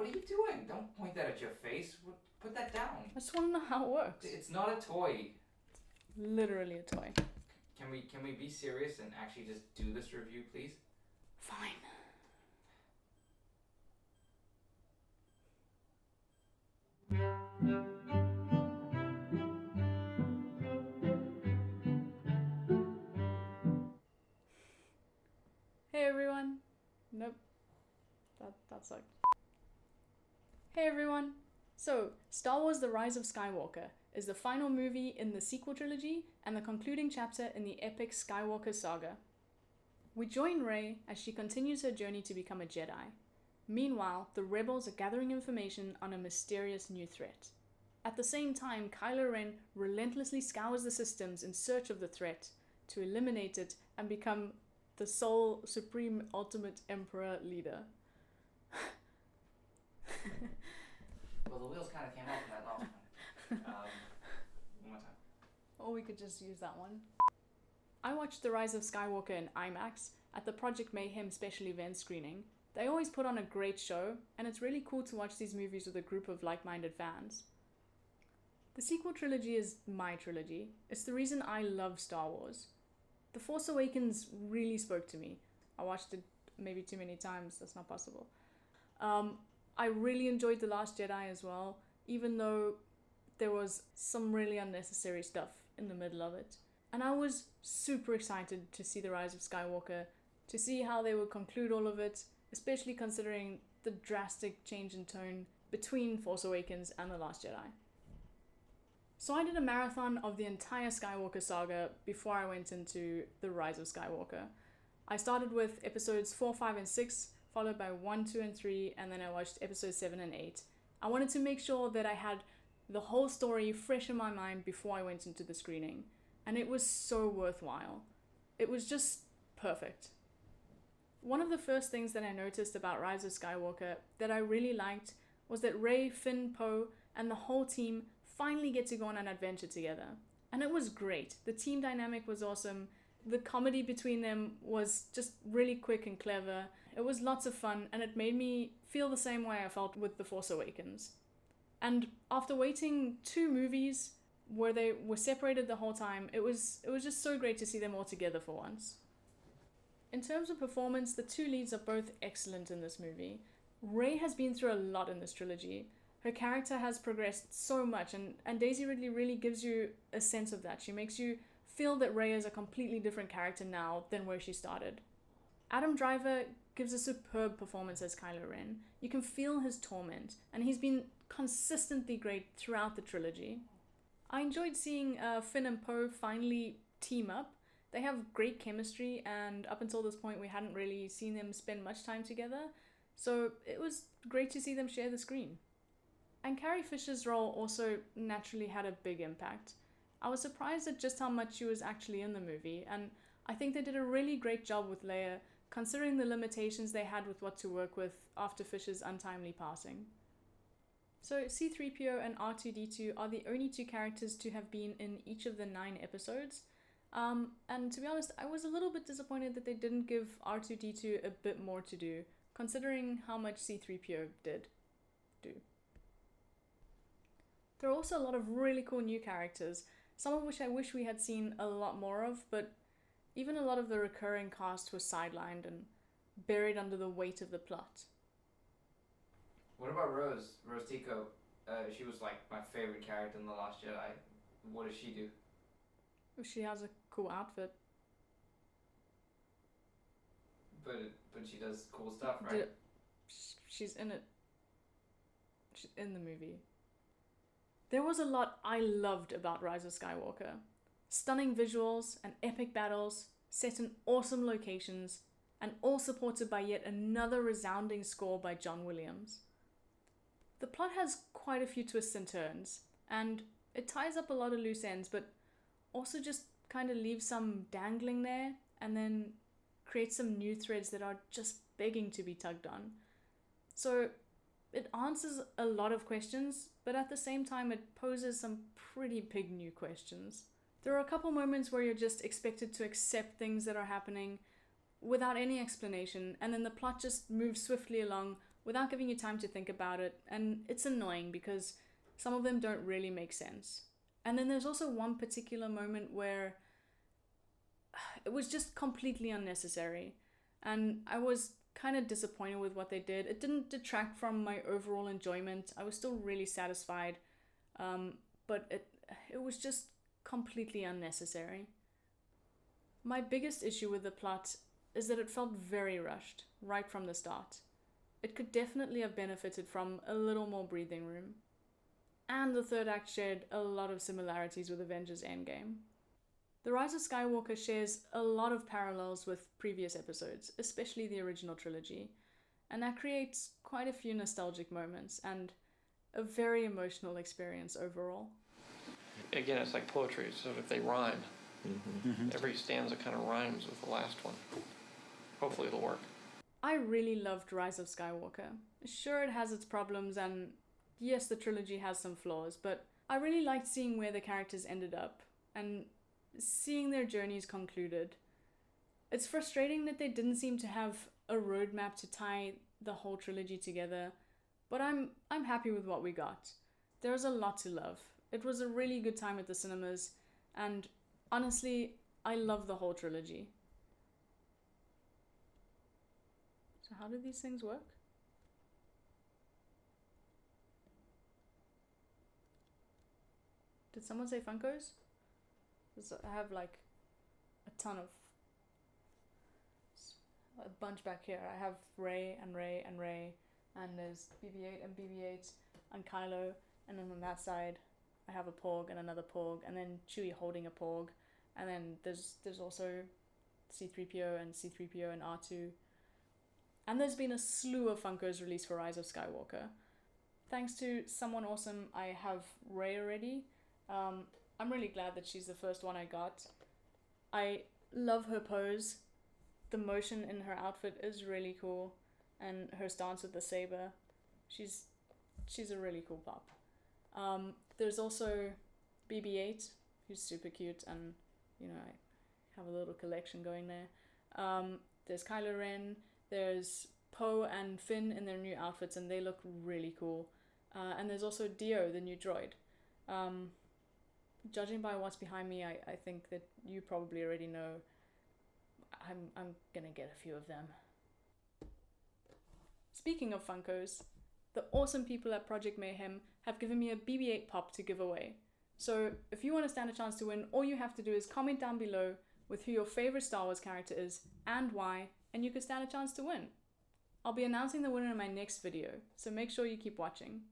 What are you doing? Don't point that at your face. Put that down. I just want to know how it works. It's not a toy. Literally a toy. Can we be serious and actually just do this review, please? Fine. Hey everyone. Nope. That sucked. Hey everyone. So, Star Wars The Rise of Skywalker is the final movie in the sequel trilogy and the concluding chapter in the epic Skywalker saga. We join Rey as she continues her journey to become a Jedi. Meanwhile, the rebels are gathering information on a mysterious new threat. At the same time, Kylo Ren relentlessly scours the systems in search of the threat to eliminate it and become the sole supreme ultimate emperor leader. Well, the wheels kind of came off in that last one. One more time. Or we could just use that one. I watched The Rise of Skywalker in IMAX at the Project Mayhem special event screening. They always put on a great show, and it's really cool to watch these movies with a group of like-minded fans. The sequel trilogy is my trilogy. It's the reason I love Star Wars. The Force Awakens really spoke to me. I watched it maybe too many times, that's not possible. I really enjoyed The Last Jedi as well, even though there was some really unnecessary stuff in the middle of it. And I was super excited to see The Rise of Skywalker, to see how they would conclude all of it, especially considering the drastic change in tone between Force Awakens and The Last Jedi. So I did a marathon of the entire Skywalker saga before I went into The Rise of Skywalker. I started with episodes 4, 5, and 6, followed by 1, 2, and 3, and then I watched episodes 7 and 8. I wanted to make sure that I had the whole story fresh in my mind before I went into the screening, and it was so worthwhile. It was just perfect. One of the first things that I noticed about Rise of Skywalker that I really liked was that Rey, Finn, Poe, and the whole team finally get to go on an adventure together. And it was great. The team dynamic was awesome. The comedy between them was just really quick and clever. It was lots of fun, and it made me feel the same way I felt with The Force Awakens. And after waiting 2 movies where they were separated the whole time, it was just so great to see them all together for once. In terms of performance, the 2 leads are both excellent in this movie. Rey has been through a lot in this trilogy. Her character has progressed so much, and Daisy Ridley really gives you a sense of that. She makes you feel that Rey is a completely different character now than where she started. Adam Driver gives a superb performance as Kylo Ren. You can feel his torment, and he's been consistently great throughout the trilogy. I enjoyed seeing Finn and Poe finally team up. They have great chemistry, and up until this point we hadn't really seen them spend much time together, so it was great to see them share the screen. And Carrie Fisher's role also naturally had a big impact. I was surprised at just how much she was actually in the movie, and I think they did a really great job with Leia, considering the limitations they had with what to work with after Fisher's untimely passing. So C-3PO and R2-D2 are the only 2 characters to have been in each of the 9 episodes, and to be honest, I was a little bit disappointed that they didn't give R2-D2 a bit more to do, considering how much C-3PO did do. There are also a lot of really cool new characters, some of which I wish we had seen a lot more of, but even a lot of the recurring cast was sidelined and buried under the weight of the plot. What about Rose? Rose Tico. She was like my favorite character in The Last Jedi. What does she do? She has a cool outfit. But she does cool stuff, right? She's in it. She's in the movie. There was a lot I loved about Rise of Skywalker. Stunning visuals and epic battles, set in awesome locations, and all supported by yet another resounding score by John Williams. The plot has quite a few twists and turns, and it ties up a lot of loose ends, but also just kind of leaves some dangling there, and then creates some new threads that are just begging to be tugged on. So it answers a lot of questions, but at the same time it poses some pretty big new questions. There are a couple moments where you're just expected to accept things that are happening without any explanation, and then the plot just moves swiftly along without giving you time to think about it, and it's annoying because some of them don't really make sense. And then there's also one particular moment where it was just completely unnecessary, and I was kind of disappointed with what they did. It didn't detract from my overall enjoyment. I was still really satisfied, but it was just completely unnecessary. My biggest issue with the plot is that it felt very rushed right from the start. It could definitely have benefited from a little more breathing room. And the third act shared a lot of similarities with Avengers Endgame. The Rise of Skywalker shares a lot of parallels with previous episodes, especially the original trilogy, and that creates quite a few nostalgic moments and a very emotional experience overall. Again, it's like poetry, so if they rhyme, every stanza kind of rhymes with the last one. Hopefully it'll work. I really loved Rise of Skywalker. Sure, it has its problems, and yes, the trilogy has some flaws, but I really liked seeing where the characters ended up, and seeing their journeys concluded. It's frustrating that they didn't seem to have a roadmap to tie the whole trilogy together, but I'm happy with what we got. There's a lot to love. It was a really good time at the cinemas, and honestly, I love the whole trilogy. So how do these things work? Did someone say Funkos? 'Cause I have like a ton of, a bunch back here. I have Rey and Rey and Rey, and there's BB-8 and BB-8 and Kylo, and then on that side I have a Porg and another Porg, and then Chewie holding a Porg, and then there's also C-3PO and C-3PO and R2. And there's been a slew of Funkos released for Rise of Skywalker. Thanks to someone awesome, I have Rey already. I'm really glad that she's the first one I got. I love her pose. The motion in her outfit is really cool, and her stance with the saber. She's a really cool pop. There's also BB-8, who's super cute, and you know, I have a little collection going there. There's Kylo Ren. There's Poe and Finn in their new outfits, and they look really cool. And there's also Dio, the new droid. Judging by what's behind me, I think that you probably already know I'm gonna get a few of them. Speaking of Funkos, the awesome people at Project Mayhem have given me a BB-8 pop to give away. So if you want to stand a chance to win, all you have to do is comment down below with who your favorite Star Wars character is and why, and you could stand a chance to win. I'll be announcing the winner in my next video, so make sure you keep watching.